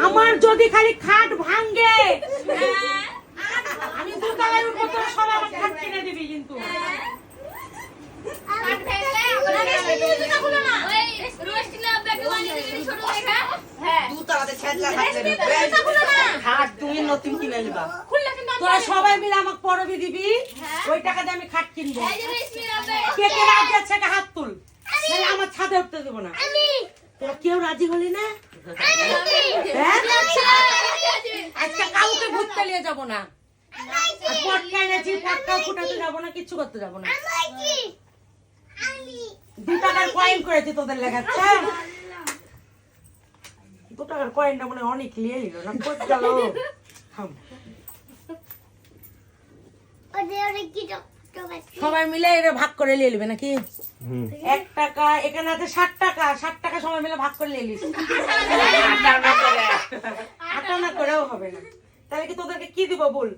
আমার যদি খালি খাট ভাঙ্গে আমি দুতলায় উঠবো, তোর সবাই আমার খাট কিনে দিবি কিন্তু। তোরা সবাই মিলে আমাকে পরবি দিবি, ওই টাকা দিয়ে আমি খাট কিনবো। কে কে রাজি আছে হাত তুল, আমার ছাদে উঠতে দেবো না। তোরা কেউ রাজি হলি না? আজকে কাউকে ঘুরতে নিয়ে যাবো না, পটকা এনেছি, পটকাও ফুটাতে যাবো না, কিচ্ছু করতে যাবো না। 2 টাকার কয়েন করেছি তোদের লেখাচ্ছে, 2 টাকার কয়েনটা মনে অনেক লিয়ে নিল না, কোচ গেল। সবাই মিলে এটা ভাগ করে নিয়ে নিবে নাকি? 1 টাকা এখানে আছে, 60 টাকা, 60 টাকা সবাই মিলে ভাগ করে নিয়ে নিস। 8 আনা করেও হবে না। তাহলে কি তোদেরকে কি দিব বল?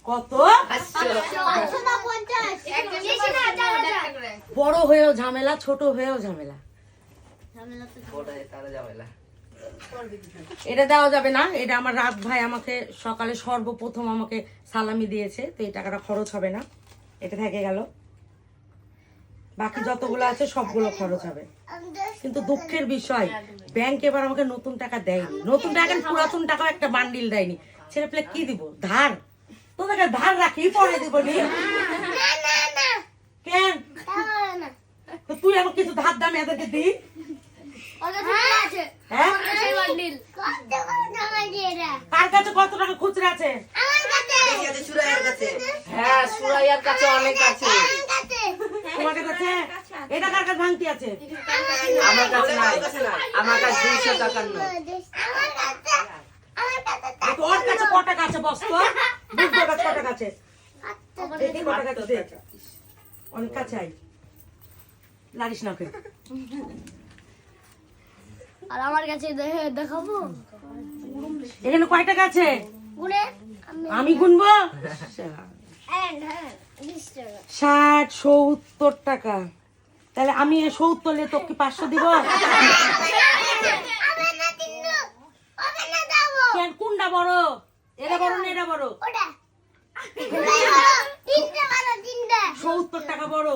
কত? বড় হয়েও ঝামেলা, ছোট হয়েও ঝামেলা। এটা দেওয়া যাবে না, এটা আমার রাত ভাই আমাকে সকালে সর্বপ্রথম আমাকে সালামি দিয়েছে, তো এই টাকাটা খরচ হবে না, এটা থেকে গেল। বাকি যতগুলো আছে সবগুলো খরচ হবে। কিন্তু দুঃখের বিষয়, ব্যাংক এবার আমাকে নতুন টাকা দেয়নি। নতুন টাকা, পুরাতন টাকা একটা বান্ডিল দেয়নি। ছেলে পেলে কি দিব? ধার। তোদেরকে ধার রাখি পরে দিব নি। কেন তুই আমাকে কিছু ধার দাম এদেরকে দি? কার কাছে কত টাকা খুচরা আছে? হ্যাঁ, সুরাইয়ার কাছে অনেক আছে। তোমাদের কাছে? এটা কার কাছে ভাঙতি আছে? আমার কাছে নাই, আমার কাছে 200 টাকার নোট। তোর কাছে কত টাকা আছে বস? তো বুঝতে কাছে কত টাকা আছে? দেখি কত টাকা আছে। অনেক কাছে আই লারিস না কে। আর আমার কাছে দেখাবো এখানে কয় টাকা আছে? গুনে আমি গুনবো। 20 টাকা 60 70 টাকা। তাহলে আমি 70 নিয়ে তোকে 500 দিব? কেন কোনটা বড়? এটা বড় না এটা বড়? ওটা 3টা 3টা 70 টাকা বড়।